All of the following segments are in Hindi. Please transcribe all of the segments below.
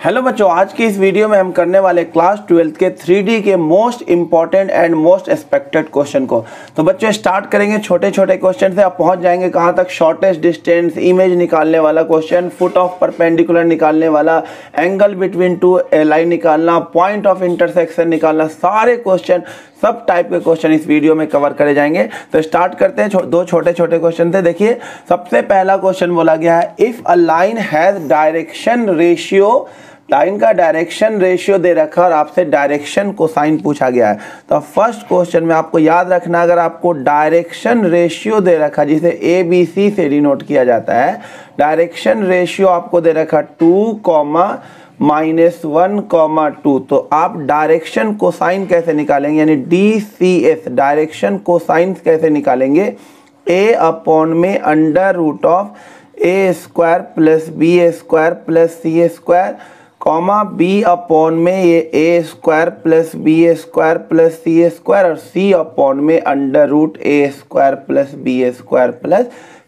हेलो बच्चों, आज की इस वीडियो में हम करने वाले क्लास 12th के 3D के most important and most expected question को। तो बच्चों स्टार्ट करेंगे छोटे छोटे क्वेश्चन से। आप पहुंच जाएंगे कहां तक? शॉर्टेस्ट डिस्टेंस, इमेज निकालने वाला क्वेश्चन, फुट ऑफ परपेंडिकुलर निकालने वाला, एंगल बिटवीन टू लाइन निकालना, पॉइंट ऑफ इंटरसेक्शन निकालना, सारे क्वेश्चन, सब टाइप के क्वेश्चन इस वीडियो में कवर करे जाएंगे। तो स्टार्ट करते हैं। दो छोटे छोटे क्वेश्चन थे। देखिए सबसे पहला क्वेश्चन बोला गया है, if a line has direction ratio, line का डायरेक्शन रेशियो दे रखा और आपसे डायरेक्शन कोसाइन पूछा गया है। तो फर्स्ट क्वेश्चन में आपको याद रखना, अगर आपको डायरेक्शन रेशियो दे रखा जिसे ABC से डिनोट किया जाता है, डायरेक्शन रेशियो आपको दे रखा 2, -1, 2, तो आप डायरेक्शन कोसाइन कैसे निकालेंगे, यानी DCS डायरेक्शन कोसाइन कैसे निकालेंगे? A अपॉन में under root of A square plus B square plus C square, comma B upon में ये A square plus B square plus C square, और C अपॉन में under root A square plus B square plus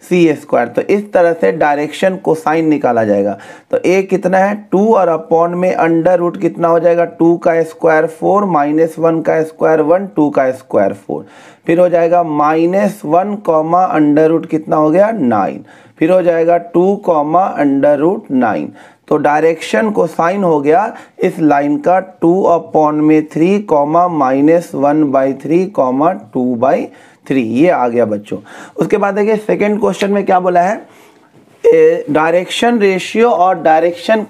C square. तो इस तरह से डायरेक्शन कोसाइन निकाला जाएगा। तो A कितना है? 2, और अपॉन में अंडर रूट कितना हो जाएगा? 2 का स्क्वायर 4, -1 का स्क्वायर 1, 2 का स्क्वायर 4, फिर हो जाएगा -1 कॉमा अंडर रूट कितना हो गया? 9, फिर हो जाएगा 2 कॉमा अंडर रूट 9। तो डायरेक्शन कोसाइन हो गया इस लाइन का 2 अपॉन में 3 कॉमा -1/3 कॉमा 2/3, ये आ गया बच्चों। उसके बाद देखिए सेकंड क्वेश्चन में क्या बोला है, डायरेक्शन रेशियो और डायरेक्शन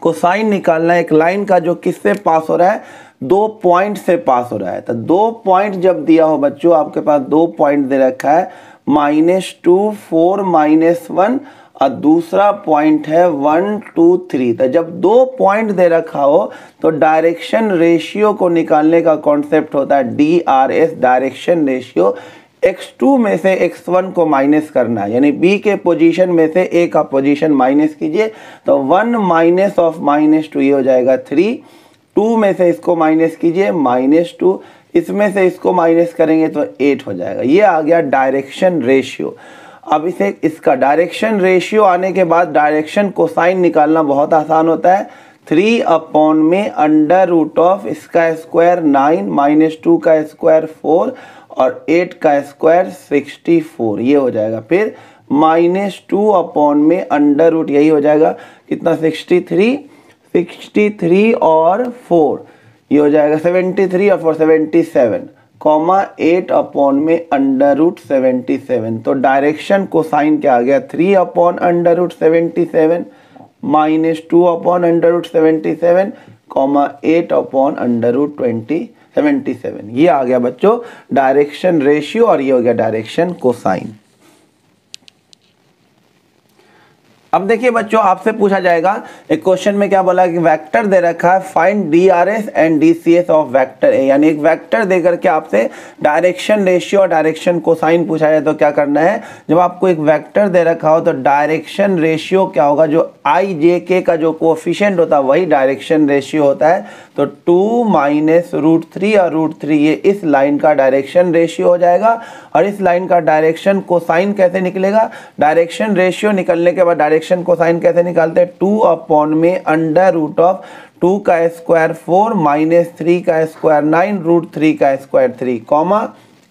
कोसाइन निकालना है एक लाइन का जो किससे पास हो रहा है? 2 पॉइंट से पास हो रहा है। तो 2 पॉइंट जब दिया हो बच्चों, आपके पास 2 पॉइंट दे रखा है, -2, 4, -1, और दूसरा पॉइंट है 1, 2, 3। तो जब 2 पॉइंट दे रखा हो तो डायरेक्शन रेशियो को निकालने का कॉन्सेप्ट होता है DRS डायरेक्शन रेशियो। x2 में से x1 को माइनस करना है, यानी B के पोजीशन में से A का पोजीशन माइनस कीजिए। तो 1 माइनस ऑफ -2 ये हो जाएगा 3, 2 में से इसको माइनस कीजिए -2, इसमें से इसको माइनस करेंगे तो 8 हो जाएगा। ये आ गया डायरेक्शन रेशियो। अब इसे इसका डायरेक्शन रेशियो आने के बाद डायरेक्शन कोसाइन निकालना बहुत आसान होता है। 3 अपॉन में अंडर रूट ऑफ इसका स्क्वायर 9, -2 का स्क्वायर 4, और 8 का स्क्वायर 64, ये हो जाएगा। फिर -2 अपॉन में अंडर रूट, यही हो जाएगा कितना? 63 और 4, ये हो जाएगा 73 और 4 77, कॉमा 8 अपॉन में अंडर रूट 77। तो डायरेक्शन कोसाइन क्या आ गया? 3 upon under root 77 -2 upon under root 77, comma 8 upon under root 77। ये आ गया बच्चों डायरेक्शन रेशियो, और ये हो गया डायरेक्शन कोसाइन। अब देखिए बच्चों, आपसे पूछा जाएगा एक क्वेश्चन में क्या बोला कि वेक्टर दे रखा है, find DRS and DCS of vector A, यानी एक वेक्टर दे करके आपसे डायरेक्शन रेशियो और डायरेक्शन कोसाइन पूछा जाए तो क्या करना है? जब आपको एक वेक्टर दे रखा हो तो डायरेक्शन रेशियो क्या होगा? जो IJK का जो कोएफिशिएंट होता है वही डायरेक्शन रेशियो होता है। तो 2 - √3 और √3 ये इस लाइन का डायरेक्शन रेशियो हो जाएगा। और इस लाइन का डायरेक्शन कोसाइन कैसे निकलेगा? डायरेक्शन रेशियो निकलने के बाद डायरेक्शन कोसाइन कैसे निकालते हैं? 2 अपॉन में अंडर रूट ऑफ 2 का स्क्वायर 4, -3 का स्क्वायर 9, √3 का स्क्वायर 3, कॉमा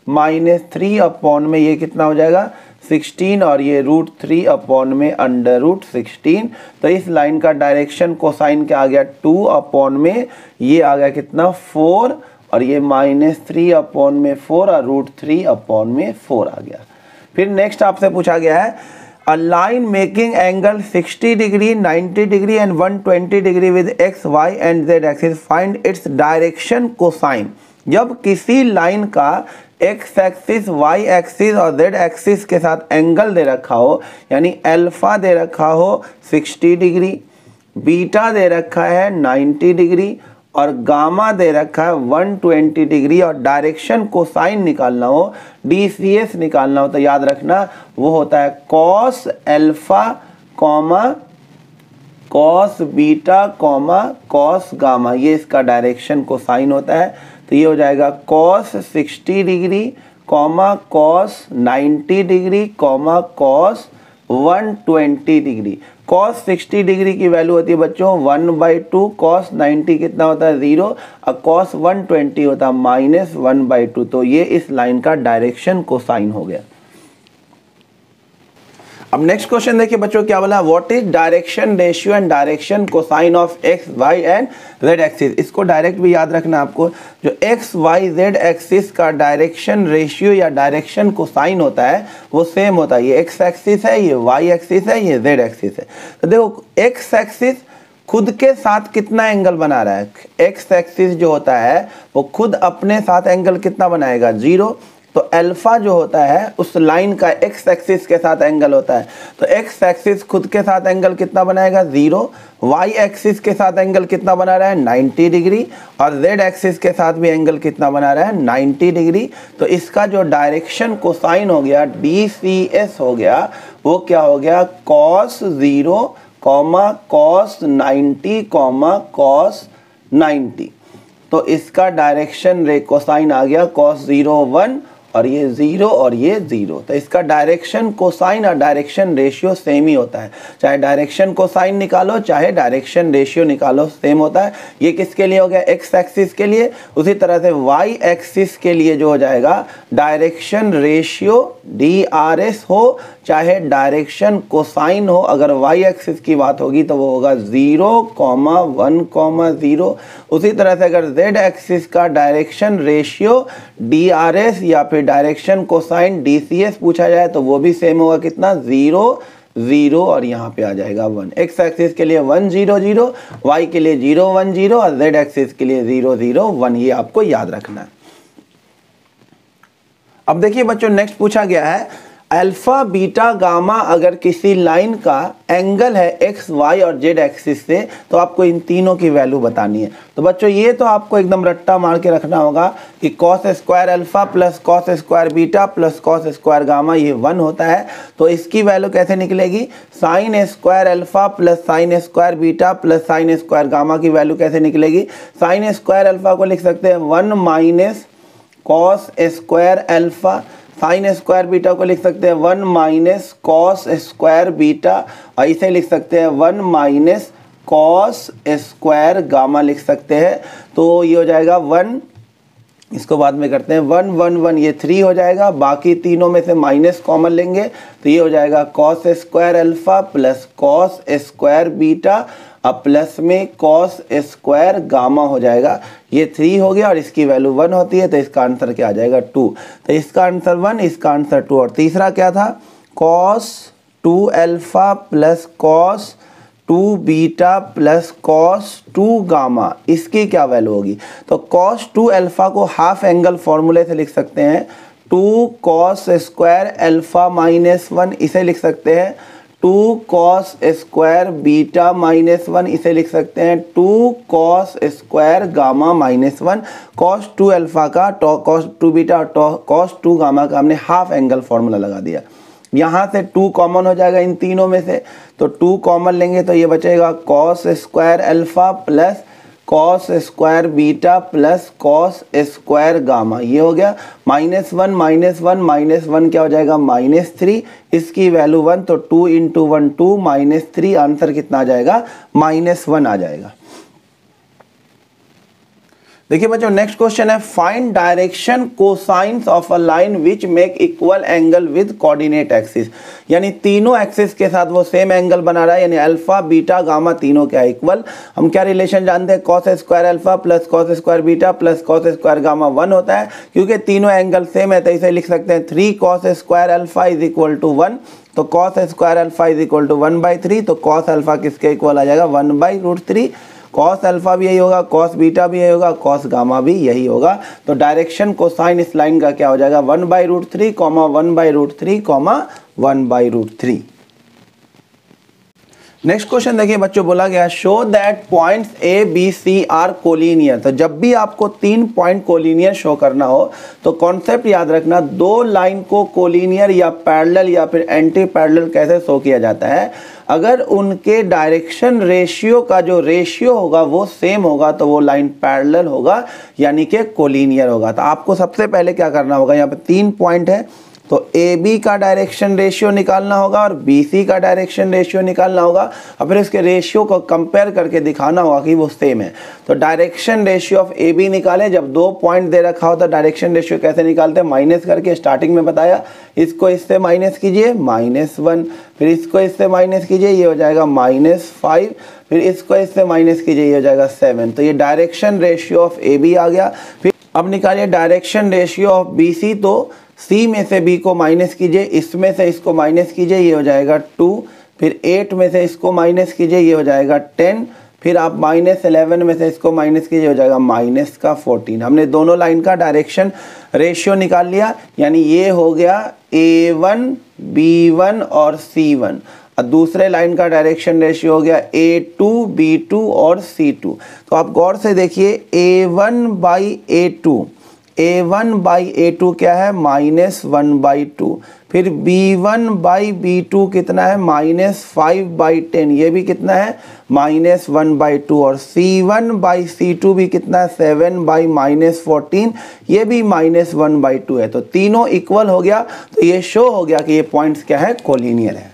-3 अपॉन में ये कितना हो जाएगा? 16, और ये √3 अपॉन में अंडर रूट 16। तो इस लाइन का डायरेक्शन कोसाइन क्या आ गया? 2 अपॉन में ये आ गया कितना? 4, और ये -3 अपॉन में 4, और √3 अपॉन में 4 आ गया। फिर नेक्स्ट आपसे पूछा गया है, a line making angle 60 degree, 90 degree and 120 degree with x, y and z axis, find its direction cosine. जब किसी लाइन का x एक्सिस, y एक्सिस और z एक्सिस के साथ एंगल दे रखा हो, यानी अल्फा दे रखा हो 60 डिग्री, बीटा दे रखा है 90 डिग्री, और गामा दे रखा है 120 डिग्री, और डायरेक्शन कोसाइन निकालना हो, DCS निकालना हो, तो याद रखना वो होता है cos alpha comma cos beta comma cos gamma, ये इसका डायरेक्शन कोसाइन होता है। तो ये हो जाएगा cos 60 degree comma cos 90 degree comma cos 120 degree. cos 60 degree की वैल्यू होती है बच्चों 1/2, cos 90 कितना होता है 0 और cos 120 होता है -1/2। तो ये इस लाइन का डायरेक्शन कोसाइन हो गया। अब नेक्स्ट क्वेश्चन देखिए बच्चों क्या बोला, what is direction ratio and direction cosine of x y and z axis. इसको डायरेक्ट भी याद रखना आपको, जो एक्स वाई जेड एक्सिस का डायरेक्शन रेशियो या डायरेक्शन कोसाइन होता है वो सेम होता है। ये एक्स एक्सिस है, ये वाई एक्सिस है, ये जेड एक्सिस है। तो देखो एक्स एक्सिस खुद के साथ कितना एंगल बना रहा है, एक्स एक्सिस जो होता है वो खुद अपने साथ एंगल कितना बनाएगा 0। तो अल्फा जो होता है उस लाइन का एक्स एक्सिस के साथ एंगल होता है। तो एक्स एक्सिस खुद के साथ एंगल कितना बनाएगा 0, वाई एक्सिस के साथ एंगल कितना बना रहा है 90 डिग्री और जेड एक्सिस के साथ भी एंगल कितना बना रहा है 90 डिग्री। तो इसका जो डायरेक्शन कोसाइन हो गया DCS हो गया, वो क्या हो गया cos 0, cos 90, cos 90। तो इसका डायरेक्शन कोसाइन आ गया cos 0 1 और ये 0 और ये 0। तो इसका डायरेक्शन कोसाइन और डायरेक्शन रेशियो सेम ही होता है, चाहे डायरेक्शन कोसाइन निकालो चाहे डायरेक्शन रेशियो निकालो सेम होता है। ये किसके लिए हो गया एक्स एक्सिस के लिए। उसी तरह से वाई एक्सिस के लिए जो हो जाएगा डायरेक्शन रेशियो DRS हो चाहे डायरेक्शन कोसाइन हो, अगर वाई एक्सिस की बात होगी तो वो होगा 0, 1, 0। उसी तरह से अगर जेड एक्सिस का डायरेक्शन रेशियो DRS या फिर डायरेक्शन कोसाइन DCS पूछा जाए तो वो भी सेम होगा, कितना 0, 0 और यहाँ पे आ जाएगा 1। एक्स एक्सिस के लिए 1, 0, 0, वाई के लिए 0, 1, 0 और जेड एक्सिस के लिए 0, 0, 1। ये आपको याद रखना है। अब देखिए बच्चों नेक्स्ट पूछा गया है अल्फा बीटा गामा अगर किसी लाइन का एंगल है एक्स वाई और जेड एक्सिस से तो आपको इन तीनों की वैल्यू बतानी है। तो बच्चों ये तो आपको एकदम रट्टा मार के रखना होगा कि cos square alpha plus cos square beta plus cos square gamma ये 1 होता है। तो इसकी वैल्यू कैसे निकलेगी, sine square alpha plus sine square beta plus sine square gamma की वैल्यू कैसे निकलेगी। साइन स्क्वायर अल्फा को लिख सकते हैं 1 minus cos square alpha, sine square beta को लिख सकते हैं 1 माइनस कॉस स्क्वायर बीटा और इसे लिख सकते हैं 1 माइनस कॉस स्क्वायर गामा लिख सकते हैं। तो ये हो जाएगा 1, इसको बाद में करते हैं 1, 1, 1 ये 3 हो जाएगा, बाकी तीनों में से माइनस कॉमन लेंगे तो ये हो जाएगा cos square alpha plus cos square beta अब प्लस में कॉस स्क्वायर गामा हो जाएगा। ये 3 हो गया और इसकी वैल्यू 1 होती है तो इसका आंसर क्या आ जाएगा 2। तो इसका आंसर 1, इसका आंसर 2। और तीसरा क्या था cos 2 alpha plus cos 2 beta plus cos 2 gamma, इसकी क्या वैल्यू होगी। तो कॉस 2 अल्फा को हाफ एंगल फॉर्मूले से लिख सकते हैं 2 कॉस स्क्वायर अल्फा माइनस 1, इसे लिख सकते हैं 2 कॉस स्क्वायर बीटा माइनस 1, इसे लिख सकते हैं 2 cos square gamma minus 1। Cos 2 alpha का कॉस 2 बीटा और कॉस 2 गामा का हमने हाफ एंगल फॉर्मूला लगा दिया। यहाँ से 2 कॉमन हो जाएगा इन तीनों में से, तो 2 कॉमन लेंगे तो ये बचेगा cos square alpha plus cos square beta plus cos square gamma, ये हो गया -1 -1 क्या हो जाएगा -3, इसकी वैल्यू 1 तो 2 × 1 2 -3, आंसर कितना आ जाएगा -1 आ जाएगा। देखिए बच्चों नेक्स्ट क्वेश्चन है find direction cosines of a line which make equal angle with coordinate axis. यानी तीनों एक्सिस के साथ वो सेम एंगल बना रहा है, यानी अल्फा बीटा गामा तीनों क्या इक्वल। हम क्या रिलेशन जानते हैं, cos square alpha plus cos square beta plus cos square gamma 1 होता है। क्योंकि तीनों एंगल सेम है तो इसे लिख सकते हैं 3 cos square alpha is equal to 1। तो cos square alpha is equal to 1/3, तो कॉस अल्फा किसके इक्वल आ जाएगा 1/√3। कॉस अल्फा भी यही होगा, कॉस बीटा भी यही होगा, कॉस गामा भी यही होगा। तो डायरेक्शन कोसाइन इस लाइन का क्या हो जाएगा 1/√3, 1/√3, 1/√3। नेक्स्ट क्वेश्चन देखिए बच्चों, बोला गया show that points A B C are collinear. तो जब भी आपको 3 पॉइंट कोलिनियर शो करना हो तो कॉन्सेप्ट याद रखना, 2 लाइन को कोलिनियर या पैरेलल या फिर एंटी पैरेलल कैसे शो किया जाता है। अगर उनके डायरेक्शन रेशियो का जो रेशियो होगा वो सेम होगा तो वो लाइन पैरेलल होगा यानी कि कोलिनियर होगा। तो आपको सबसे पहले क्या करना होगा, यहाँ पे 3 पॉइंट है, तो AB का डायरेक्शन रेशियो निकालना होगा और BC का डायरेक्शन रेशियो निकालना होगा और फिर इसके रेशियो को कंपेयर करके दिखाना होगा कि वो सेम है। तो डायरेक्शन रेशियो ऑफ AB निकाले, जब 2 पॉइंट दे रखा हो तो डायरेक्शन रेशियो कैसे निकालते हैं, माइनस करके, स्टार्टिंग में बताया। इसको इससे माइनस कीजिए -1, फिर इसको इससे माइनस कीजिए, ये हो जाएगा -5, फिर इसको इससे माइनस कीजिए, ये हो जाएगा 7। तो ये डायरेक्शन रेशियो ऑफ AB आ गया। फिर अब निकालिए डायरेक्शन रेशियो ऑफ BC, तो C में से B को माइनस कीजिए, इसमें से इसको माइनस कीजिए, ये हो जाएगा 2, फिर 8 में से इसको माइनस कीजिए, ये हो जाएगा 10, फिर आप -11 में से इसको माइनस कीजिए, हो जाएगा -14। हमने दोनों लाइन का डायरेक्शन रेशियो निकाल लिया, यानी ये हो गया A1, B1 और C1, और दूसरे लाइन का डायरेक्शन रेशियो हो गया A2, B2 और C2। तो आप गौर से देखिए, A1/A2 क्या है, -1/2, फिर B1/B2 कितना है, -5/10, ये भी कितना है, -1/2, और C1/C2 भी कितना है, 7/-14, ये भी -1/2 है। तो तीनों इक्वल हो गया, तो ये शो हो गया कि ये पॉइंट्स क्या है, कोलिनियर है।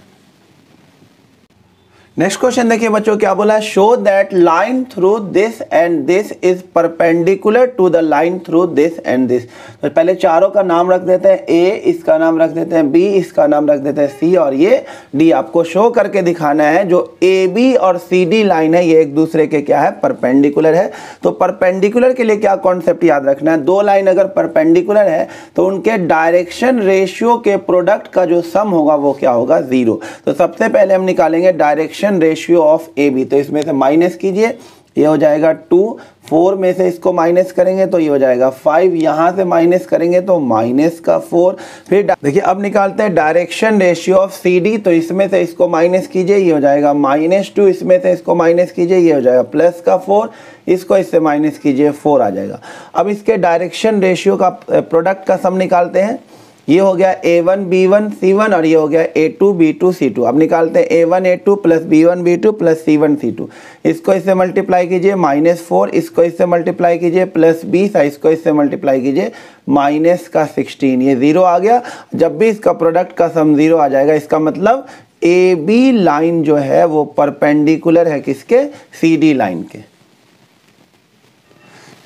नेक्स्ट क्वेश्चन देखिए बच्चों, क्या बोला है, show that line through this and this is perpendicular to the line through this and this. तो पहले चारों का नाम रख देते हैं, A इसका नाम रख देते हैं, B इसका नाम रख देते हैं, C और ये D। आपको शो करके दिखाना है जो AB और CD लाइन है ये एक दूसरे के क्या है, परपेंडिकुलर है। तो परपेंडिकुलर के लिए क्या कॉन्सेप्ट याद रखना है, दो लाइन अगर परपेंडिकुलर है तो उनके डायरेक्शन रेशियो के प्रोडक्ट का जो सम होगा वो क्या होगा, 0। तो सबसे पहले हम निकालेंगे डायरेक्शन रेशियो ऑफ AB। तो इसमें से माइनस कीजिए, ये हो जाएगा 2, 4 में से इसको माइनस करेंगे तो ये हो जाएगा 5, यहाँ से माइनस करेंगे तो -4। फिर देखिए अब निकालते हैं डायरेक्शन रेशियो ऑफ CD। तो इसमें से इसको माइनस कीजिए, ये हो जाएगा -2, इसमें से इसको माइनस कीजिए, ये हो जाएगा +4, इसको इससे माइनस कीजिए, 4 आ जाएगा। अब इसके डायरेक्शन रेशियो का प्रोडक्ट का सम निकालते हैं। ये हो गया A1 B1 C1 और ये हो गया A2 B2 C2। अब निकालते हैं A1 A2 plus B1 B2 plus C1 C2। इसको इससे मल्टीप्लाई कीजिए -4, इसको इससे मल्टीप्लाई कीजिए +20, इसको इससे मल्टीप्लाई कीजिए -16, ये 0 आ गया। जब भी इसका प्रोडक्ट का सम 0 आ जाएगा, इसका मतलब AB लाइन जो है वो परपेंडिकुलर है किसके, CD लाइन के।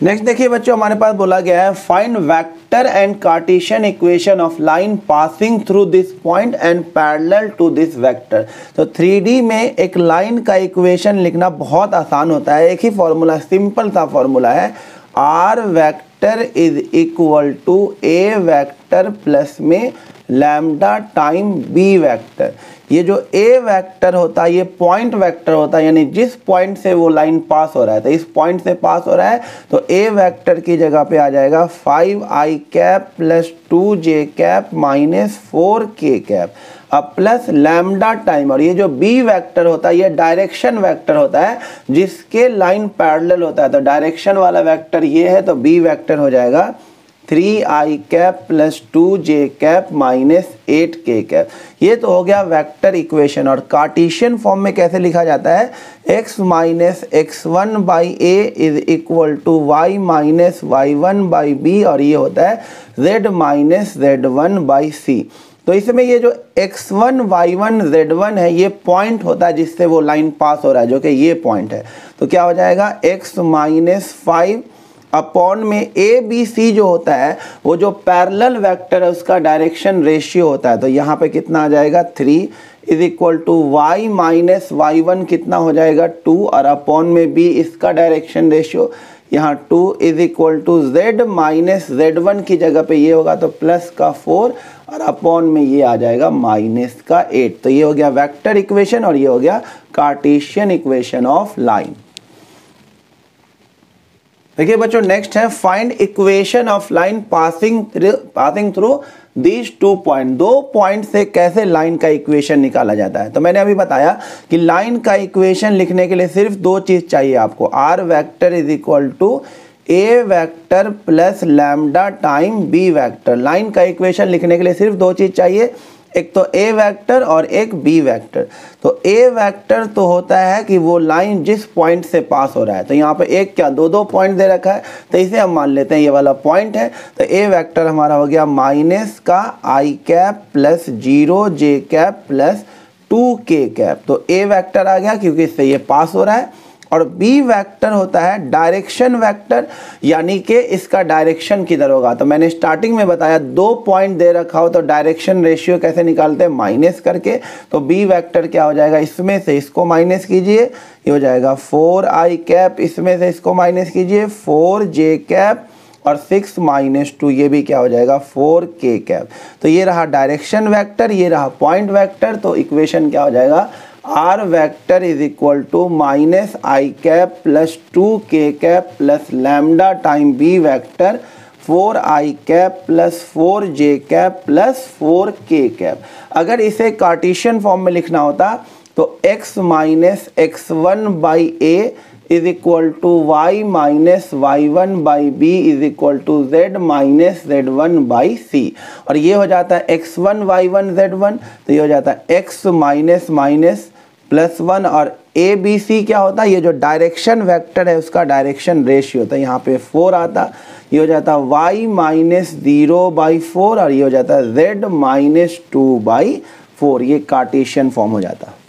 नेक्स्ट देखिए बच्चों, हमारे पास बोला गया है find vector and cartesian equation of line passing through this point and parallel to this vector. तो 3D में एक लाइन का इक्वेशन लिखना बहुत आसान होता है। एक ही फॉर्मूला, सिंपल सा फॉर्मूला है, R vector is equal to A vector plus में लैम्डा टाइम B वेक्टर। ये जो A वेक्टर होता है ये पॉइंट वेक्टर होता है, यानी जिस पॉइंट से वो लाइन पास हो रहा है, तो इस पॉइंट से पास हो रहा है तो A वेक्टर की जगह पे आ जाएगा 5i cap plus 2j cap minus 4k cap, अब प्लस लैम्डा टाइम। और ये जो B वेक्टर होता है ये डायरेक्शन वेक्टर होता है जिसके लाइन पैरेलल होता है। तो डायरेक्शन वाला वेक्टर ये है, तो B वेक्टर हो जाएगा 3i cap plus 2j cap minus 8k cap. ये तो हो गया वेक्टर इक्वेशन। और कार्टेशियन फॉर्म में कैसे लिखा जाता है, x minus x1 by a is equal to y minus y1 by b, और ये होता है z minus z1 by c। तो इसमें ये जो x1 y1 z1 है ये पॉइंट होता है जिससे वो लाइन पास हो रहा है, जो कि ये पॉइंट है। तो क्या हो जाएगा, x माइनस 5 अपॉन में ए बी सी जो होता है वो जो पैरेलल वेक्टर है उसका डायरेक्शन रेशियो होता है। तो यहाँ पे कितना आ जाएगा 3 is equal to Y minus y1 कितना हो जाएगा 2, और अपॉन में b इसका डायरेक्शन रेशियो यहाँ 2 is equal to z minus z1 की जगह पे ये होगा तो प्लस का 4 और अपॉन में ये आ जाएगा माइनस का 8। तो ये हो गया वेक्टर इक्वेशन और ये हो गया कार्टेशियन इक्वेशन ऑफ लाइन। देखिए बच्चों नेक्स्ट है find equation of line passing through these 2 point. 2 point से कैसे लाइन का इक्वेशन निकाला जाता है। तो मैंने अभी बताया कि लाइन का इक्वेशन लिखने के लिए सिर्फ 2 चीज चाहिए आपको, R vector is equal to A vector plus lambda time B vector. Line का इक्वेशन लिखने के लिए सिर्फ 2 चीज चाहिए, एक तो ए वेक्टर और एक बी वेक्टर। तो ए वेक्टर तो होता है कि वो लाइन जिस पॉइंट से पास हो रहा है, तो यहाँ पे एक क्या दो पॉइंट दे रखा है, तो इसे हम मान लेते हैं ये वाला पॉइंट है। तो ए वेक्टर हमारा हो गया माइनस का आई कैप प्लस 0 जे कैप प्लस 2 के कैप। तो ए वेक्टर आ गया क्योंकि इससे ये पास हो रहा है। और बी वेक्टर होता है डायरेक्शन वेक्टर, यानी कि इसका डायरेक्शन किधर होगा। तो मैंने स्टार्टिंग में बताया 2 पॉइंट दे रखा हो तो डायरेक्शन रेशियो कैसे निकालते हैं, माइनस करके। तो बी वेक्टर क्या हो जाएगा, इसमें से इसको माइनस कीजिए, ये हो जाएगा 4 आई कैप, इसमें से इसको माइनस कीजिए 4 जे कैप और 6 - 2, ये भी क्या हो जाएगा 4 के कैप। तो ये रहा डायरेक्शन वेक्टर, ये रहा पॉइंट वेक्टर। तो इक्वेशन क्या हो जाएगा, R vector is equal to minus i cap plus 2 k cap plus lambda time B vector 4 I cap plus 4 J cap plus 4 k cap. अगर इसे कार्टेशियन फॉर्म में लिखना होता तो x minus x1 by A is equal to Y minus y1 by B is equal to z minus z1 by C. और ये हो जाता है x1 y1 z1, तो ये हो जाता है x माइनस माइनस प्लस 1। और ए बी सी क्या होता है, ये जो डायरेक्शन वेक्टर है उसका डायरेक्शन रेशियो होता है, यहाँ पे 4 आता, ये हो जाता है y माइनस 0/4 और ये हो जाता है z माइनस 2/4। ये कार्टेशियन फॉर्म हो जाता है।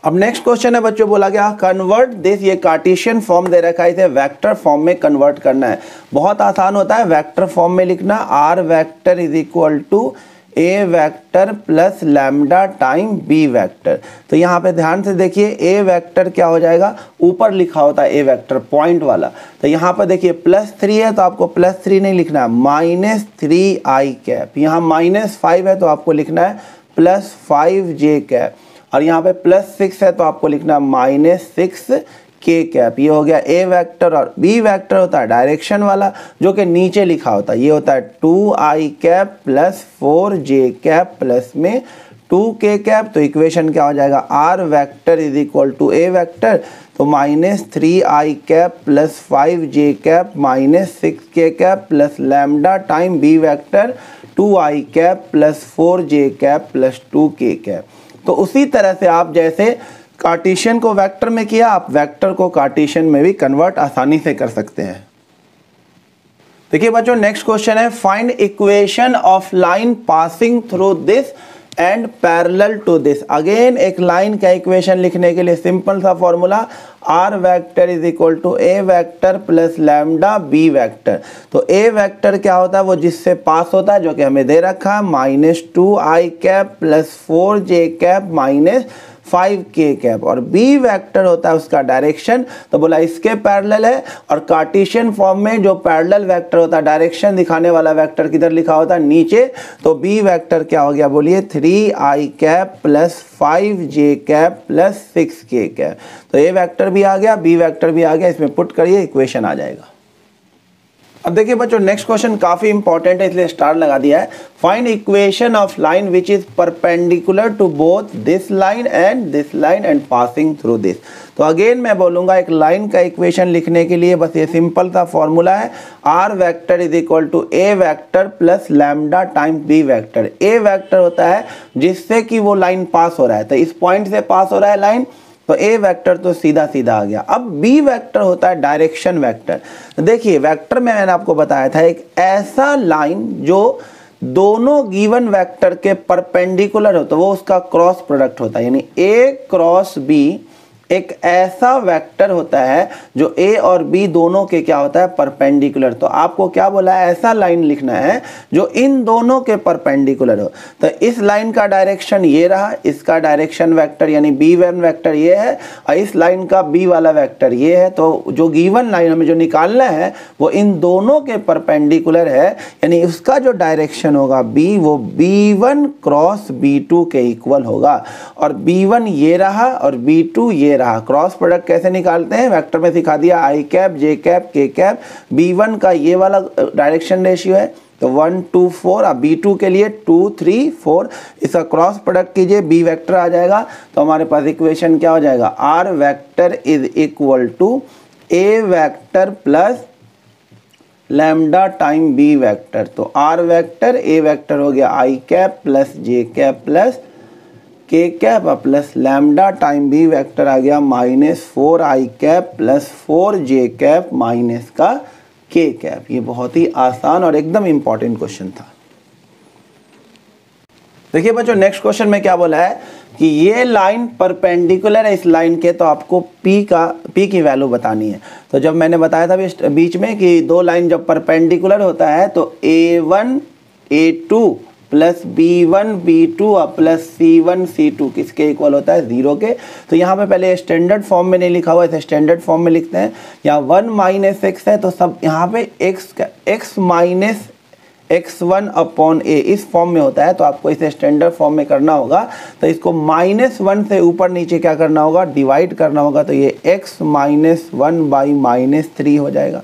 अब नेक्स्ट क्वेश्चन है बच्चों, बोला गया कन्वर्ट दिस, ये कार्टेशियन फॉर्म दे रखा है, इसे वेक्टर फॉर्म में कन्वर्ट करना है। बहुत आसान होता है वेक्टर फॉर्म में लिखना, R vector is equal to A vector plus lambda time B vector. तो यहाँ पे ध्यान से देखिए, ए वेक्टर क्या हो जाएगा, ऊपर लिखा होता है ए वेक्टर पॉइंट वाला, तो यहाँ पर देखिए +3 है तो आपको +3 नहीं लिखना है, -3 आई कैप। यहाँ -5 है तो आपको लिखना है +5 जे कैप। और यहाँ पे +6 है तो आपको लिखना -6 के कैप। ये हो गया ए वेक्टर। और बी वेक्टर होता है डायरेक्शन वाला, जो कि नीचे लिखा होता है, ये होता है 2 i cap plus 4 J cap plus में 2 के कैप। तो इक्वेशन क्या हो जाएगा, R vector is equal to A vector, तो -3 i cap plus 5 j cap -6 k cap plus lambda time B vector 2 i cap plus 4 J cap plus 2 k cap. तो उसी तरह से आप जैसे कार्टेशियन को वेक्टर में किया, आप वेक्टर को कार्टेशियन में भी कन्वर्ट आसानी से कर सकते हैं। देखिए बच्चों नेक्स्ट क्वेश्चन है, find equation of line passing through this and parallel to this. Again एक लाइन का इक्वेशन लिखने के लिए सिंपल सा formula, R vector is equal to A vector plus lambda B vector. तो ए वेक्टर क्या होता है, वो जिससे पास होता है, जो कि हमें दे रखा है, -2 i cap plus 4 J cap -5 के कैप। और बी वेक्टर होता है उसका डायरेक्शन, तो बोला इसके पैरेलल है। और कार्टेशियन फॉर्म में जो पैरेलल वेक्टर होता है, डायरेक्शन दिखाने वाला वेक्टर किधर लिखा होता है, नीचे। तो बी वेक्टर क्या हो गया, बोलिए 3 i cap plus 5 j cap plus 6 k cap. तो ए वेक्टर भी आ गया, बी वेक्टर भी आ गया, इसमें पुट करिए, इक्वेशन आ जाएगा। अब देखिए बच्चों नेक्स्ट क्वेश्चन काफी इंपॉर्टेंट है, इसलिए स्टार लगा दिया है। Find equation of line which is perpendicular to both this line and passing through this. तो अगेन मैं बोलूंगा, एक लाइन का इक्वेशन लिखने के लिए बस ये सिंपल सा फॉर्मूला है, R vector is equal to A vector plus lambda time B vector. A vector होता है जिससे कि वो लाइन पास हो रहा है, तो इस पॉइंट से पास हो रहा है लाइन, तो ए वेक्टर तो सीधा सीधा आ गया। अब बी वेक्टर होता है डायरेक्शन वेक्टर। देखिए वेक्टर में मैंने आपको बताया था, एक ऐसा लाइन जो दोनों गिवन वेक्टर के परपेंडिकुलर हो तो वो उसका क्रॉस प्रोडक्ट होता है, यानी ए क्रॉस बी एक ऐसा वेक्टर होता है जो ए और बी दोनों के क्या होता है, परपेंडिकुलर। तो आपको क्या बोला है, ऐसा लाइन लिखना है जो इन दोनों के परपेंडिकुलर हो। तो इस लाइन का डायरेक्शन ये रहा, इसका डायरेक्शन वेक्टर यानी b1 वेक्टर ये है, और इस लाइन का b वाला वेक्टर ये है। तो जो गिवन लाइन हमें जो निकालना है वो इन दोनों के परपेंडिकुलर है, यानी उसका जो डायरेक्शन होगा b, वो b1 क्रॉस b2 के इक्वल होगा। और b1 ये रहा और b2 ये रहा। क्रॉस प्रोडक्ट कैसे निकालते हैं, वेक्टर में सिखा दिया, आई कैप जे कैप के कैप। b1 का ये वाला डायरेक्शन रेशियो है, तो 1 2 4। अब b2 के लिए 2 3 4, इसका क्रॉस प्रोडक्ट कीजिए, b वेक्टर आ जाएगा। तो हमारे पास इक्वेशन क्या हो जाएगा, R vector is equal to A vector plus lambda time B vector. तो आर वेक्टर ए वेक्टर हो गया I cap plus J cap plus K cap plus lambda time B vector आ गया -4 आई कैप प्लस 4 जे कैप माइनस का के कैप। ये बहुत ही आसान और एकदम इंपॉर्टेंट क्वेश्चन था। देखिए बच्चों नेक्स्ट क्वेश्चन में क्या बोला है कि ये लाइन परपेंडिकुलर है इस लाइन के, तो आपको P की वैल्यू बतानी है। तो जब मैंने बताया था बीच में कि दो लाइन जब परपेंडिकुलर होता है तो A1 A2 plus B1 B2 plus C1 C2 किसके इक्वल होता है, 0 के। तो यहाँ पे पहले स्टैंडर्ड फॉर्म में नहीं लिखा हुआ है, स्टैंडर्ड फॉर्म में लिखते हैं। यहाँ 1 - x है तो सब यहाँ पे x minus x1 upon a इस फॉर्म में होता है, तो आपको इसे स्टैंडर्ड फॉर्म में करना होगा। तो इसको -1 से ऊपर नीचे क्या करना होगा, डिवाइड करना होगा। तो ये x - 1/- 3 हो जाएगा।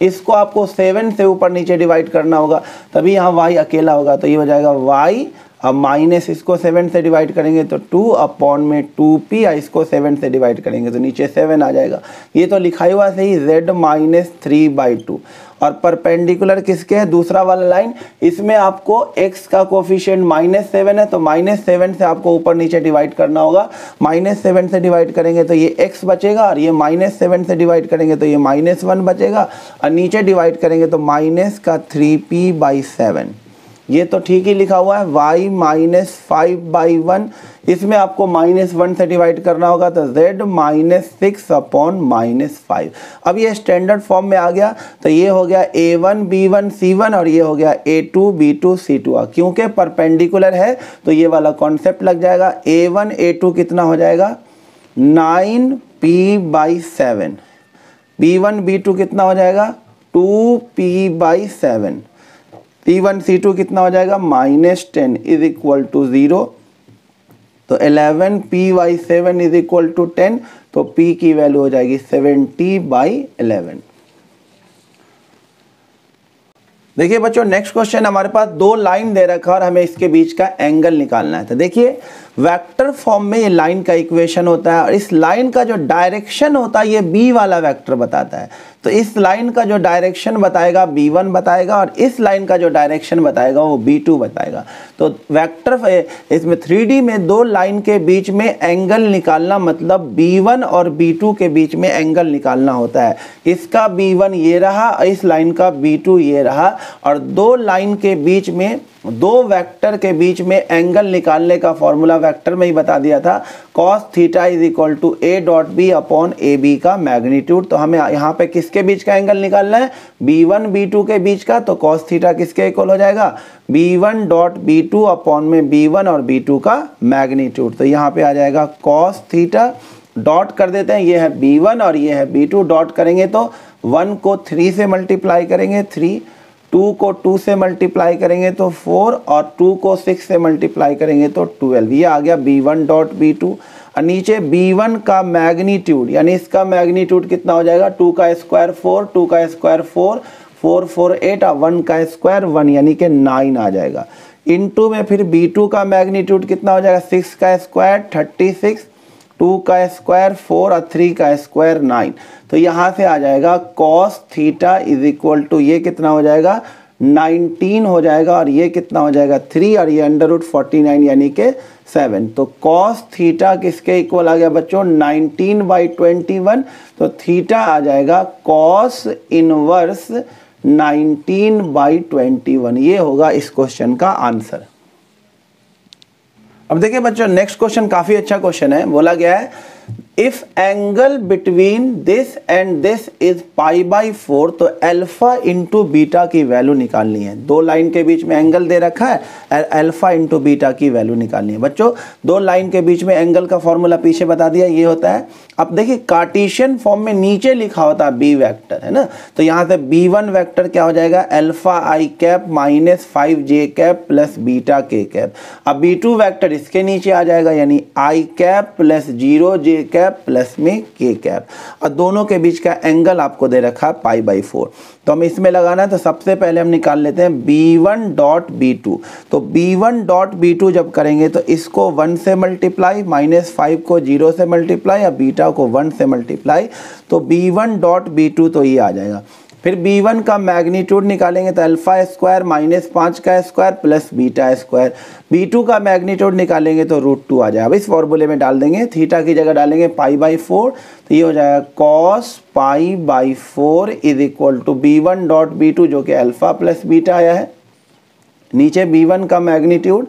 इसको आपको 7 से ऊपर नीचे डिवाइड करना होगा, तभी यहाँ y अकेला होगा। तो ये हो जाएगा y, अब माइनस इसको 7 से डिवाइड करेंगे तो 2 अपॉन में 2p, इसको 7 से डिवाइड करेंगे तो नीचे 7 आ जाएगा। ये तो लिखा हुआ सही z - 3/2। और परपेंडिकुलर किसके है, दूसरा वाला लाइन, इसमें आपको x का कोफिशिएंट -7 है, तो -7 से आपको ऊपर नीचे डिवाइड करना होगा। -7 से डिवाइड करेंगे तो ये x बचेगा, और ये -7 से डिवाइड करेंगे तो ये -1 बचेगा, और नीचे डिवाइड करेंगे तो माइनस का 3p/7। ये तो ठीक ही लिखा हुआ है। y - 5/1, इसमें आपको -1 से डिवाइड करना होगा, तो z - 6 अपॉन -5। अब ये स्टैंडर्ड फॉर्म में आ गया, तो ये हो गया A1 B1 C1 और ये हो गया A2 B2 C2। क्योंकि परपेंडिकुलर है तो ये वाला कॉन्सेप्ट लग जाएगा। A1 A2 कितना हो जाएगा, 9p/7। B1 B2 कितना हो जाएगा, 2p/7। C1 C2 कितना हो जाएगा, -10 = 0। तो 11p/7 = 10। तो p की वैल्यू हो जाएगी 70/11। देखिए बच्चों नेक्स्ट क्वेश्चन, हमारे पास दो लाइन दे रखा है और हमें इसके बीच का एंगल निकालना है। तो देखिए वेक्टर फॉर्म में ये लाइन का इक्वेशन होता है, और इस लाइन का जो डायरेक्शन होता है ये b वाला वेक्टर बताता है। तो इस लाइन का जो डायरेक्शन बताएगा b1 बताएगा, और इस लाइन का जो डायरेक्शन बताएगा वो b2 बताएगा। तो वेक्टर इसमें 3D में दो लाइन के बीच में एंगल निकालना, मतलब b1 और b2 के बीच में एंगल निकालना होता है। इसका b1 ये रहा, इस लाइन का b2 ये रहा, और दो लाइन के बीच में, दो वेक्टर के बीच में एंगल निकालने का फॉर्मूला वेक्टर में ही बता दिया था, cos theta = a.b upon ab का मैग्नीट्यूड। तो हमें यहाँ पे किसके बीच का एंगल निकालना है, b1 b2 के बीच का। तो cos थीटा किसके इक्वल हो जाएगा, b1.b2 अपॉन में b1 और b2 का मैग्नीट्यूड। तो यहाँ पे आ जाएगा cos थीटा, डॉट कर देते हैं, ये है b1 और ये है b2। डॉट करेंगे तो 1 को 3 से मल्टीप्लाई करेंगे 3, 2 को 2 से मल्टीप्लाई करेंगे तो 4, और 2 को 6 से मल्टीप्लाई करेंगे तो 12। ये आ गया b1.b2। और नीचे b1 का मैग्नीट्यूड, यानी इसका मैग्नीट्यूड कितना हो जाएगा, 2 का स्क्वायर 4, 2 का स्क्वायर 4, 4 4 8, और 1 का स्क्वायर 1, यानी कि 9 आ जाएगा। इनटू में फिर b2 का मैग्नीट्यूड कितना हो जाएगा, 6 का स्क्वायर 36, 2 का स्क्वायर 4 और 3 का स्क्वायर 9। तो यहाँ से आ जाएगा cos थीटा = ये कितना हो जाएगा, 19 हो जाएगा, और ये कितना हो जाएगा 3, और ये √49 यानी कि 7। तो cos थीटा किसके इक्वल आ गया बच्चों, 19/21। तो थीटा आ जाएगा cos इनवर्स 19/21। ये होगा इस क्वेश्चन का आंसर। अब देखिए बच्चों नेक्स्ट क्वेश्चन काफी अच्छा क्वेश्चन है। बोला गया है if angle between this and this is π/4, तो अल्फा इंटू बीटा की वैल्यू निकालनी है। दो लाइन के बीच में एंगल दे रखा है, अल्फा इंटू बीटा की वैल्यू निकालनी है। बच्चों दो लाइन के बीच में एंगल का फॉर्मूला पीछे बता दिया, ये होता है। अब देखिए कार्टेशियन फॉर्म में नीचे लिखा होता है बी वेक्टर, है ना। तो यहाँ से b1 वेक्टर क्या हो जाएगा, alpha i cap minus 5j cap plus beta k cap. अब b2 वेक्टर इसके नीचे आ जाएगा, यानी i cap plus 0j cap plus में k कैप। और दोनों के बीच का एंगल आपको दे रखा है π/4। तो हम इसमें लगाना है, तो सबसे पहले हम निकाल लेते हैं b1.b2। तो b1.b2 जब करेंगे तो इसको 1 से मल्टीप्लाई, -5 को 0 से मल्टीप्लाई, या बीटा को 1 से मल्टीप्लाई, तो b1.b2 तो ये आ जाएगा। फिर b1 का मैग्नीट्यूड निकालेंगे तो अल्फा स्क्वायर माइनस 5 का square plus beta square. b2 का मैग्नीट्यूड निकालेंगे तो √2 आ जाएगा। अब इस फॉर्मूले में डाल देंगे, थीटा की जगह डालेंगे π/4, तो ये हो जाएगा cos π/4 is equal to b1 dot b2 जो कि अल्फा प्लस बीटा आया है। नीचे b1 का magnitude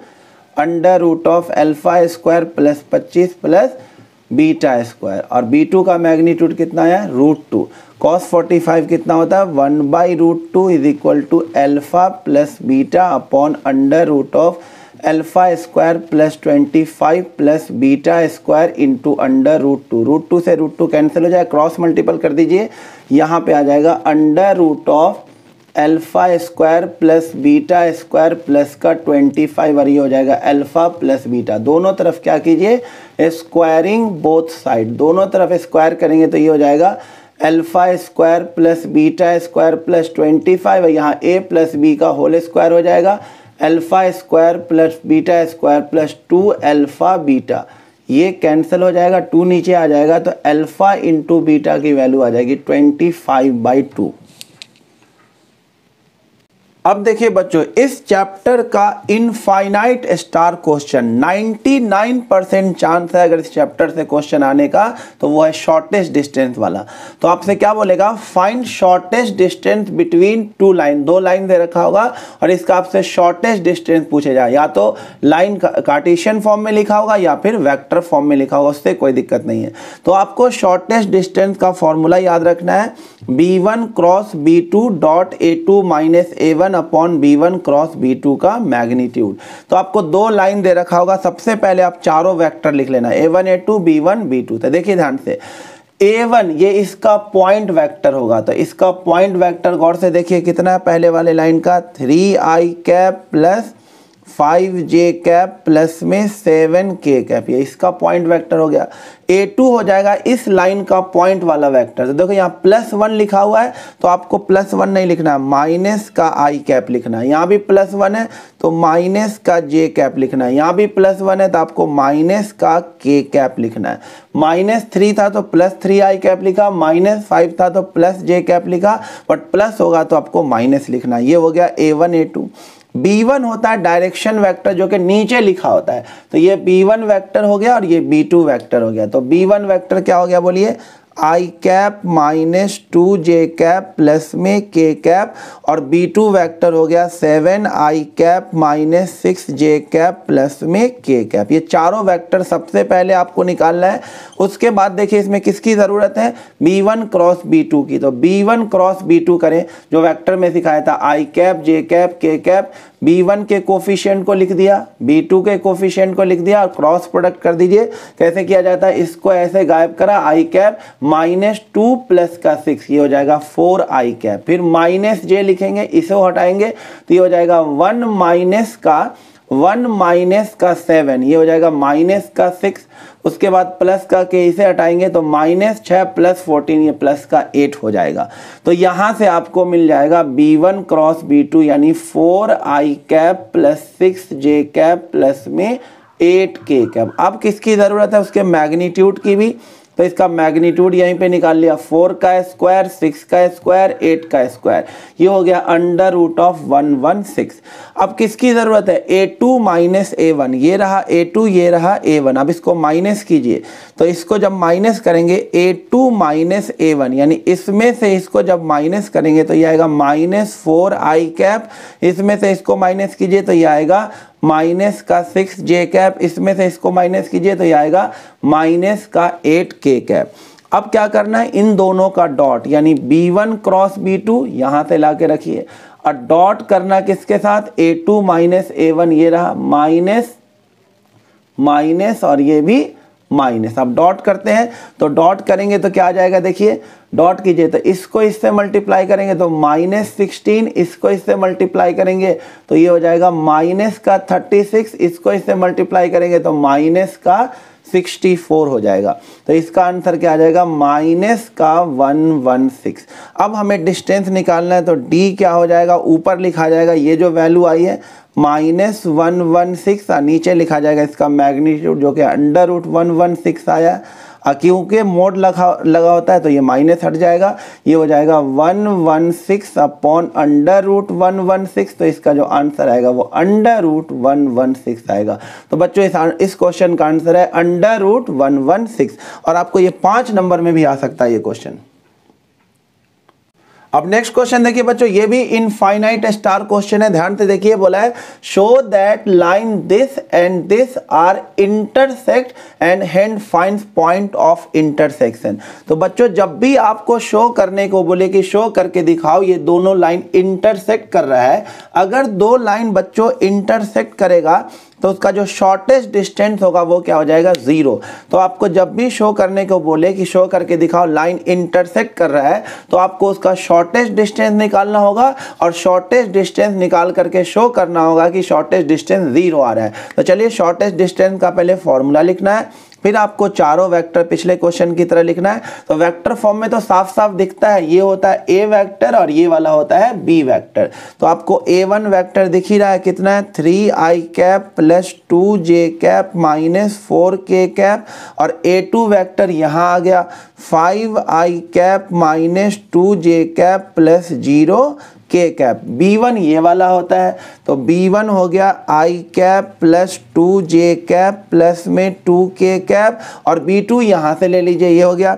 under root of alpha square plus 25 plus beta square, और b2 का मैग्नीट्यूड कितना है √2। कॉस 45 कितना होता है 1/√2 is equal to alpha plus beta upon under root of alpha square plus 25 plus beta square into under √2। √2 से √2 कैंसिल हो जाए, क्रॉस मल्टीपल कर दीजिए, यहाँ पे आ जाएगा under root of alpha square plus beta square plus का 25 और ये हो जाएगा अल्फा प्लस बीटा। दोनों तरफ क्या कीजिए स्क्वायरिंग बोथ साइड, दोनों तरफ स्क्वायर करेंगे तो ये हो जाएगा alpha square plus beta square plus 25 और यहाँ a प्लस b का होल स्क्वायर हो जाएगा alpha square plus beta square plus 2 alpha beta. ये कैंसिल हो जाएगा, 2 नीचे आ जाएगा तो अल्फा इंटू बीटा की वैल्यू आ जाएगी 25/2। अब देखिए बच्चों, इस चैप्टर का इनफाइनाइट स्टार क्वेश्चन 99% चांस है अगर इस चैप्टर से क्वेश्चन आने का, तो वो है शॉर्टेस्ट डिस्टेंस वाला। तो आपसे क्या बोलेगा find shortest distance between two line, 2 line दे रखा होगा और इसका आपसे शॉर्टेस्ट डिस्टेंस पूछे जाए, या तो लाइन कार्टेशियन फॉर्म में लिखा होगा या फिर वेक्टर फॉर्म में लिखा होगा, उससे कोई दिक्कत नहीं है। तो आपको शॉर्टेस्ट डिस्टेंस का फॉर्मूला याद रखना है b1 cross b2 dot a2 minus a1 upon b1 cross b2 का मैग्नीट्यूड। तो आपको 2 लाइन दे रखा होगा, सबसे पहले आप चारों वेक्टर लिख लेना a1 a2 b1 b2। तो देखिए ध्यान से a1 ये इसका पॉइंट वेक्टर होगा, तो इसका पॉइंट वेक्टर गौर से देखिए कितना है पहले वाले लाइन का 3i cap plus 5j cap plus में 7k कैप, ये इसका पॉइंट वेक्टर हो गया। a2 हो जाएगा इस लाइन का पॉइंट वाला वेक्टर। तो देखो यहाँ +1 लिखा हुआ है तो आपको +1 नहीं लिखना है, माइनस का i कैप लिखना है। यहाँ भी +1 है तो माइनस का j कैप लिखना है, यहाँ भी +1 है तो आपको माइनस का k कैप लिखना है। -3 था तो +3i कैप लिखा, -5 था तो +j कैप लिखा, बट प्लस होगा तो आपको माइनस लिखना है। ये हो गया a1 a2। b1 होता है डायरेक्शन वेक्टर जो कि नीचे लिखा होता है, तो ये b1 वेक्टर हो गया और ये b2 वेक्टर हो गया। तो b1 वेक्टर क्या हो गया बोलिए i cap minus 2j cap plus में k कैप, और b2 वेक्टर हो गया 7i cap minus 6j cap plus में k कैप। ये चारों वेक्टर सबसे पहले आपको निकालना है। उसके बाद देखिए इसमें किसकी ज़रूरत है b1 क्रॉस b2 की, तो b1 क्रॉस b2 करें जो वेक्टर में सिखाया था i cap j cap k cap. b1 के कोफिशिएंट को लिख दिया, b2 के कोफिशिएंट को लिख दिया और क्रॉस प्रोडक्ट कर दीजिए। कैसे किया जाता है, इसको ऐसे गायब करा i कैप -2 प्लस का 6, ये हो जाएगा 4i कैप। फिर -j लिखेंगे, इसे हटाएंगे तो ये हो जाएगा 1 माइनस का 7, ये हो जाएगा माइनस का 6। उसके बाद प्लस का के इसे हटाएंगे तो -6 प्लस 14, ये प्लस का 8 हो जाएगा। तो यहाँ से आपको मिल जाएगा b1 क्रॉस b2 यानी 4i cap plus 6j cap plus में 8k कैप। अब किसकी ज़रूरत है उसके मैग्नीट्यूड की भी, तो इसका मैग्नीट्यूड यहीं पे निकाल लिया, 4 का स्क्वायर 6 का स्क्वायर 8 का स्क्वायर, ये हो गया अंडर रूट ऑफ 116। अब किसकी ज़रूरत है a2 माइनस a1, ये रहा a2 ये रहा a1। अब इसको माइनस कीजिए, तो इसको जब माइनस करेंगे a2 माइनस a1 यानी इसमें से इसको जब माइनस करेंगे तो ये आएगा -4i कैप, इसमें से इसको माइनस कीजिए तो ये आएगा माइनस का 6j कैप, इसमें से इसको माइनस कीजिए तो ये आएगा माइनस का 8k कैप। अब क्या करना है, इन दोनों का डॉट यानी b1 क्रॉस b2 यहाँ से ला के रखिए, और डॉट करना किसके साथ a2 माइनस a1, ये रहा माइनस माइनस और ये भी माइनस। अब डॉट करते हैं तो डॉट करेंगे तो क्या आ जाएगा, देखिए डॉट कीजिए तो इसको इससे मल्टीप्लाई करेंगे तो -16, इसको इससे मल्टीप्लाई करेंगे तो ये हो जाएगा माइनस का 36, इसको इससे मल्टीप्लाई करेंगे तो माइनस का 64 हो जाएगा। तो इसका आंसर क्या आ जाएगा माइनस का 116। अब हमें डिस्टेंस निकालना है तो d क्या हो जाएगा, ऊपर लिखा जाएगा ये जो वैल्यू आई है -116, नीचे लिखा जाएगा इसका मैग्नीट्यूड जो कि अंडर रूट 116 आया। क्योंकि मोड लगा होता है तो ये माइनस हट जाएगा, ये हो जाएगा 116 अपॉन अंडर रूट 116। तो इसका जो आंसर आएगा वो अंडर रूट 116 आएगा। तो बच्चों इस क्वेश्चन का आंसर है अंडर रूट 116 और आपको ये 5 नंबर में भी आ सकता है ये क्वेश्चन। अब नेक्स्ट क्वेश्चन देखिए बच्चों, ये भी इनफाइनाइट स्टार क्वेश्चन है, ध्यान से देखिए। बोला है show that line this and this are intersect and hence finds point of intersection. तो बच्चों जब भी आपको शो करने को बोले कि शो करके दिखाओ ये दोनों लाइन इंटरसेक्ट कर रहा है, अगर दो लाइन बच्चों इंटरसेक्ट करेगा तो उसका जो शॉर्टेस्ट डिस्टेंस होगा वो क्या हो जाएगा, 0। तो आपको जब भी शो करने को बोले कि शो करके दिखाओ लाइन इंटरसेक्ट कर रहा है तो आपको उसका शॉर्टेस्ट डिस्टेंस निकालना होगा और शॉर्टेस्ट डिस्टेंस निकाल करके शो करना होगा कि शॉर्टेस्ट डिस्टेंस 0 आ रहा है। तो चलिए शॉर्टेस्ट डिस्टेंस का पहले फॉर्मूला लिखना है, फिर आपको चारों वेक्टर पिछले क्वेश्चन की तरह लिखना है। तो वेक्टर फॉर्म में तो साफ साफ दिखता है, ये होता है ए वेक्टर और ये वाला होता है बी वेक्टर। तो आपको A1 वेक्टर दिख ही रहा है, कितना है 3i cap plus 2j cap minus 4k cap, और A2 वेक्टर यहाँ आ गया 5i cap minus 2j cap plus 0k cap. B1 ये वाला होता है, तो B1 हो गया i cap plus 2j cap plus में 2k कैप, और B2 यहाँ से ले लीजिए, ये हो गया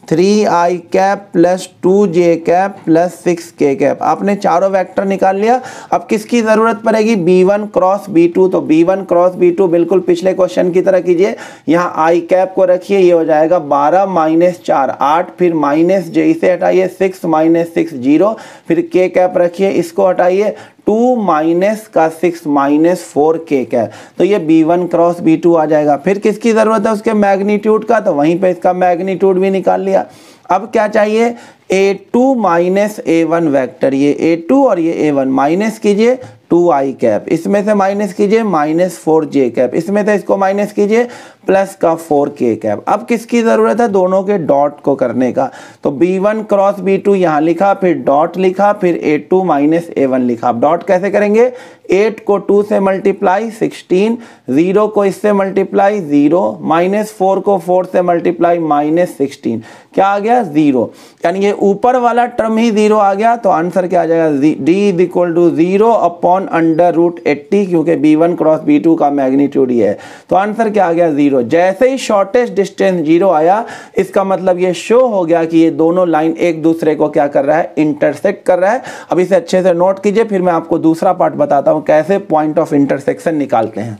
3i cap plus 2j cap plus 6k cap. आपने चारों वेक्टर निकाल लिया। अब किसकी ज़रूरत पड़ेगी, B1 क्रॉस B2। तो B1 क्रॉस B2 बिल्कुल पिछले क्वेश्चन की तरह कीजिए। यहाँ i कैप को रखिए, ये हो जाएगा 12 माइनस 4 8, फिर माइनस j इसे हटाइए 6 माइनस 6 0, फिर k कैप रखिए, इसको हटाइए 2 माइनस का 6 माइनस 4k कैप। तो ये B1 क्रॉस B2 आ जाएगा। फिर किसकी ज़रूरत है, उसके मैग्नीट्यूड का, तो वहीं पे इसका मैग्नीट्यूड भी निकाल लिया। अब क्या चाहिए, A2 माइनस A1 वेक्टर, ये A2 और ये A1 माइनस कीजिए 2i कैप, इसमें से माइनस कीजिए माइनस 4j कैप, इसमें से इसको माइनस कीजिए प्लस का 4k कैप। अब किसकी ज़रूरत है, दोनों के डॉट को करने का। तो B1 क्रॉस B2 यहाँ लिखा, फिर डॉट लिखा, फिर A2 माइनस A1 लिखा। अब डॉट कैसे करेंगे, 8 को 2 से मल्टीप्लाई 16, 0 को इससे मल्टीप्लाई 0, माइनस 4 को 4 से मल्टीप्लाई माइनस 16, क्या आ गया 0। यानी ये ऊपर वाला टर्म ही 0 आ गया। तो आंसर क्या आ जाएगा, D is equal to 0 upon under root 80, क्योंकि B1 क्रॉस B2 का मैग्नीट्यूड ही है। तो आंसर क्या आ गया 0। जैसे ही शॉर्टेस्ट डिस्टेंस 0 आया, इसका मतलब ये शो हो गया कि ये दोनों लाइन एक दूसरे को क्या कर रहा है, इंटरसेक्ट कर रहा है। अब इसे अच्छे से नोट कीजिए, फिर मैं आपको दूसरा पार्ट बताता हूं कैसे पॉइंट ऑफ इंटरसेक्शन निकालते हैं।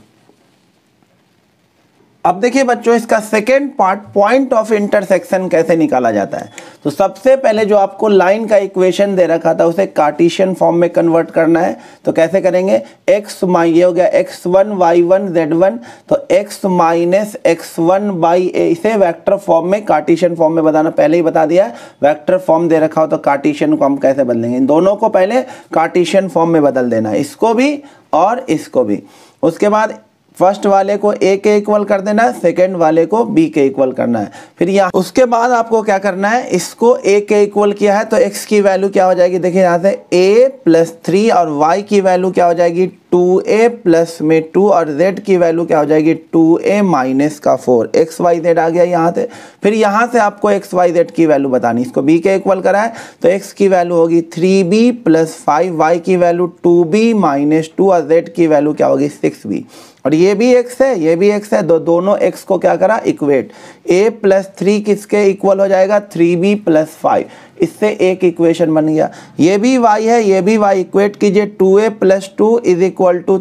अब देखिए बच्चों, इसका second part point of intersection कैसे निकाला जाता है। तो सबसे पहले जो आपको लाइन का इक्वेशन दे रखा था उसे कार्टेशियन फॉर्म में कन्वर्ट करना है। तो कैसे करेंगे, x ये हो गया x1 y1 z1, तो x minus x1 by a, इसे वेक्टर फॉर्म में कार्टेशियन फॉर्म में बताना, पहले ही बता दिया है। वेक्टर फॉर्म दे रखा हो तो कार्टेशियन को हम कैसे बदलेंगे, इन दोनों को पहले कार्टेशियन फॉर्म में बदल देना है, इसको भी और इसको भी। उसके बाद फर्स्ट वाले को a के इक्वल कर देना है, सेकेंड वाले को b के इक्वल करना है। फिर यहाँ उसके बाद आपको क्या करना है, इसको a के इक्वल किया है तो x की वैल्यू क्या हो जाएगी, देखिए यहाँ से a प्लस 3, और y की वैल्यू क्या हो जाएगी 2a प्लस में 2, और z की वैल्यू क्या हो जाएगी 2a माइनस का 4। एक्स वाई जेड आ गया यहाँ से। फिर यहाँ से आपको एक्स वाई जेड की वैल्यू बतानी, इसको b के इक्वल करा है तो x की वैल्यू होगी 3b प्लस 5, y की वैल्यू 2b माइनस 2, और z की वैल्यू क्या होगी 6b। और ये भी x है, ये भी x है, दोनों x को क्या करा, इक्वेट। a प्लस 3 किसके इक्वल हो जाएगा, 3b प्लस 5, इससे एक इक्वेशन बन गया। ये भी y है, ये भी y, इक्वेट कीजिए 2a plus 2 is equal to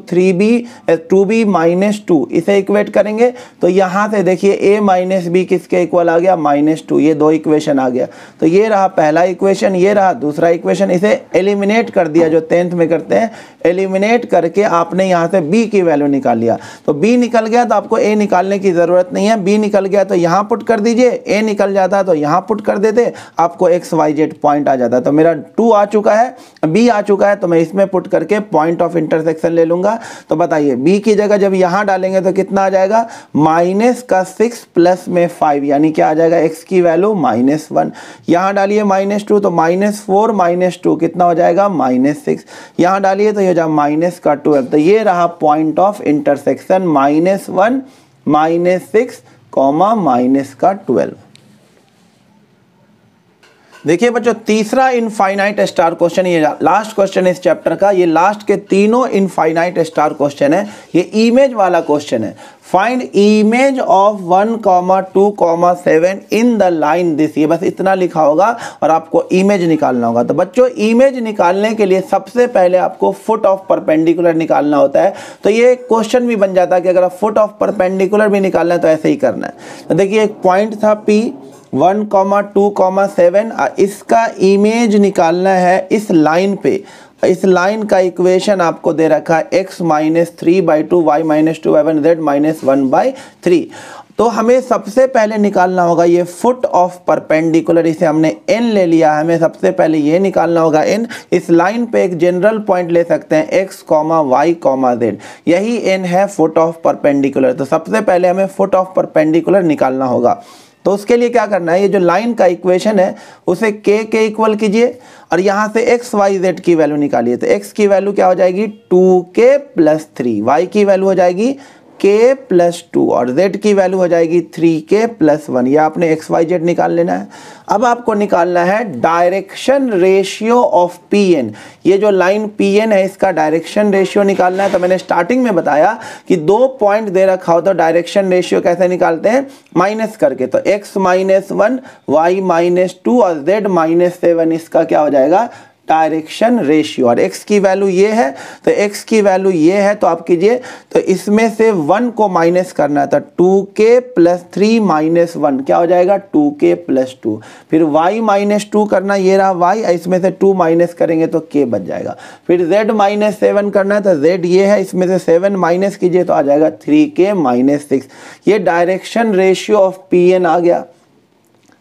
2b minus 2, इसे इक्वेट करेंगे तो यहाँ से देखिए a माइनस b किसके इक्वल आ गया, -2, ये दो इक्वेशन आ गया। तो ये रहा पहला इक्वेशन, ये रहा दूसरा इक्वेशन। इसे एलिमिनेट कर दिया, जो 10th में करते हैं, एलिमिनेट करके आपने यहाँ से b की वैल्यू निकाल लिया। तो b निकल गया तो आपको a निकालने की ज़रूरत नहीं है, b निकल गया तो यहाँ पुट कर दीजिए, a निकल जाता तो यहाँ पुट कर देते, आपको x y z पॉइंट आ जाता। तो मेरा 2 आ चुका है, b आ चुका है, तो मैं इसमें पुट करके पॉइंट ऑफ इंटरसेक्शन ले लूंगा। तो बताइए b की जगह जब यहाँ डालेंगे तो कितना आ जाएगा, माइनस का 6 प्लस में 5, यानी क्या आ जाएगा, x की वैल्यू -1। यहाँ डालिए -2 तो -4 माइनस 2 कितना हो जाएगा, -6। यहाँ डालिए तो ये हो जाएगा माइनस का 12। तो ये रहा point of intersection, -1 -6 comma minus का 12। देखिए बच्चों तीसरा इनफाइनाइट स्टार क्वेश्चन, ये लास्ट क्वेश्चन इस चैप्टर का, ये लास्ट के तीनों इनफाइनाइट स्टार क्वेश्चन है। ये इमेज वाला क्वेश्चन है। Find image of 1,2,7 in the line this. ये बस इतना लिखा होगा और आपको इमेज निकालना होगा। तो बच्चों इमेज निकालने के लिए सबसे पहले आपको फुट ऑफ परपेंडिकुलर निकालना होता है। तो ये क्वेश्चन भी बन जाता है कि अगर फुट ऑफ परपेंडिकुलर भी निकालना है तो ऐसे ही करना है। तो देखिए एक पॉइंट था P 1,2,7, इसका इमेज निकालना है इस लाइन पे। इस लाइन का इक्वेशन आपको दे रखा है x - 3/2 y - 2/7 z - 1/3। तो हमें सबसे पहले निकालना होगा ये फुट ऑफ परपेंडिकुलर, इसे हमने n ले लिया है, हमें सबसे पहले ये निकालना होगा n। इस लाइन पे एक जनरल पॉइंट ले सकते हैं x, y, z, यही n है फुट ऑफ परपेंडिकुलर। तो सबसे पहले हमें फुट ऑफ परपेंडिकुलर निकालना होगा। तो उसके लिए क्या करना है, ये जो लाइन का इक्वेशन है उसे k के इक्वल कीजिए और यहाँ से x, y, z की वैल्यू निकालिए। तो x की वैल्यू क्या हो जाएगी 2k + 3, y की वैल्यू हो जाएगी k + 2 और z की वैल्यू हो जाएगी 3k + 1। यह आपने x, y, z निकाल लेना है। अब आपको निकालना है डायरेक्शन रेशियो ऑफ pn। ये जो लाइन pn है इसका डायरेक्शन रेशियो निकालना है। तो मैंने स्टार्टिंग में बताया कि 2 पॉइंट दे रखा हो तो डायरेक्शन रेशियो कैसे निकालते हैं, माइनस करके। तो x - 1, y - 2 और z - 7 इसका क्या हो जाएगा डायरेक्शन रेशियो। और x की वैल्यू ये है, तो x की वैल्यू ये है, तो आप कीजिए तो इसमें से 1 को माइनस करना है। तो 2k + 3 - 1 क्या हो जाएगा 2k + 2। फिर y - 2 करना, ये रहा y, इसमें से 2 माइनस करेंगे तो k बच जाएगा। फिर z - 7 करना है, तो z ये है, इसमें से 7 माइनस कीजिए तो आ जाएगा 3k - 6। ये डायरेक्शन रेशियो ऑफ pn आ गया।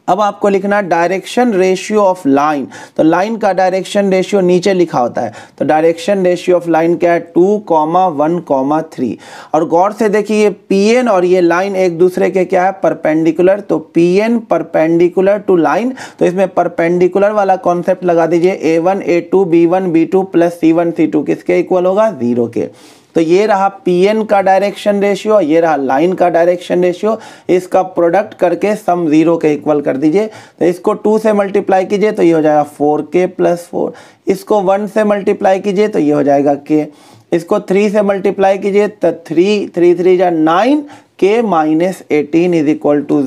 अब आपको लिखना है डायरेक्शन रेशियो ऑफ लाइन। तो लाइन का डायरेक्शन रेशियो नीचे लिखा होता है। तो डायरेक्शन रेशियो ऑफ लाइन क्या है 2,1,3। और गौर से देखिए ये pn और ये लाइन एक दूसरे के क्या है परपेंडिकुलर। तो pn परपेंडिकुलर टू लाइन, तो इसमें परपेंडिकुलर वाला कॉन्सेप्ट लगा दीजिए। a1 a2 b1 b2 + c1 c2 किसके इक्वल होगा 0 के। तो ये रहा pn का डायरेक्शन रेशियो, ये रहा लाइन का डायरेक्शन रेशियो। इसका प्रोडक्ट करके सम 0 के इक्वल कर दीजिए। तो इसको 2 से मल्टीप्लाई कीजिए तो ये हो जाएगा 4k + 4। इसको 1 से मल्टीप्लाई कीजिए तो ये हो जाएगा k। इसको 3 से मल्टीप्लाई कीजिए तो 3 3 जा 9 k - 18 =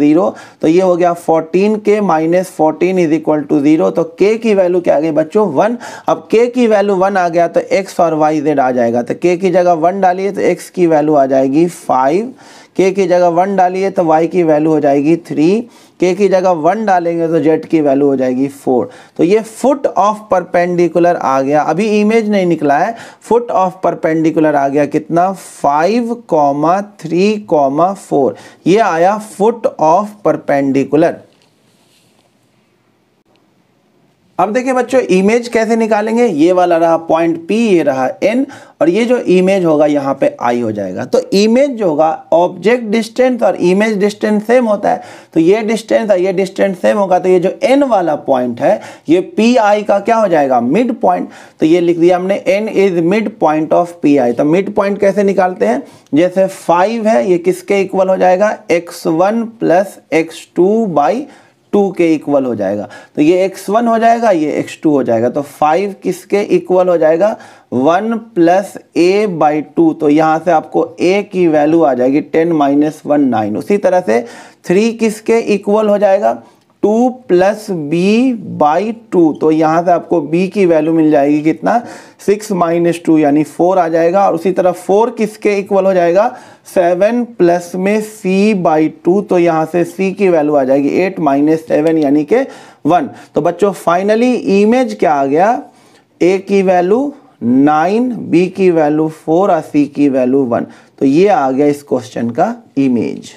0। तो ये हो गया 14k - 14 = 0। तो k की वैल्यू क्या आ गई बच्चों 1। अब k की वैल्यू 1 आ गया तो x और y z आ जाएगा। तो k की जगह 1 डालिए तो x की वैल्यू आ जाएगी 5, k की जगह 1 डालिए तो y की वैल्यू हो जाएगी 3, k की जगह 1 डालेंगे तो z की वैल्यू हो जाएगी 4। तो ये फुट ऑफ परपेंडिकुलर आ गया। अभी इमेज नहीं निकला है, फुट ऑफ परपेंडिकुलर आ गया कितना 5,3,4। ये आया फुट ऑफ परपेंडिकुलर। अब देखिए बच्चों इमेज कैसे निकालेंगे। ये वाला रहा पॉइंट P, ये रहा N और ये जो इमेज होगा यहाँ पे I हो जाएगा। तो इमेज जो होगा ऑब्जेक्ट डिस्टेंस और इमेज डिस्टेंस सेम होता है। तो ये डिस्टेंस और ये डिस्टेंस सेम होगा। तो ये जो N वाला पॉइंट है ये PI का क्या हो जाएगा मिड पॉइंट। तो ये लिख दिया हमने N is mid point of PI। तो मिड पॉइंट कैसे निकालते हैं, जैसे 5 है ये किसके इक्वल हो जाएगा x1 + x2/2 के इक्वल हो जाएगा। तो ये x1 हो जाएगा, ये x2 हो जाएगा। तो 5 किसके इक्वल हो जाएगा 1 + a/2। तो यहाँ से आपको a की वैल्यू आ जाएगी 10 - 1 9। उसी तरह से 3 किसके इक्वल हो जाएगा 2 + b/2। तो यहाँ से आपको b की वैल्यू मिल जाएगी कितना 6 - 2 यानी 4 आ जाएगा। और उसी तरह 4 किसके इक्वल हो जाएगा 7 प्लस में c/2। तो यहाँ से c की वैल्यू आ जाएगी 8 - 7 यानी कि 1। तो बच्चों फाइनली इमेज क्या आ गया, a की वैल्यू 9, b की वैल्यू 4 और c की वैल्यू 1। तो ये आ गया इस क्वेश्चन का इमेज।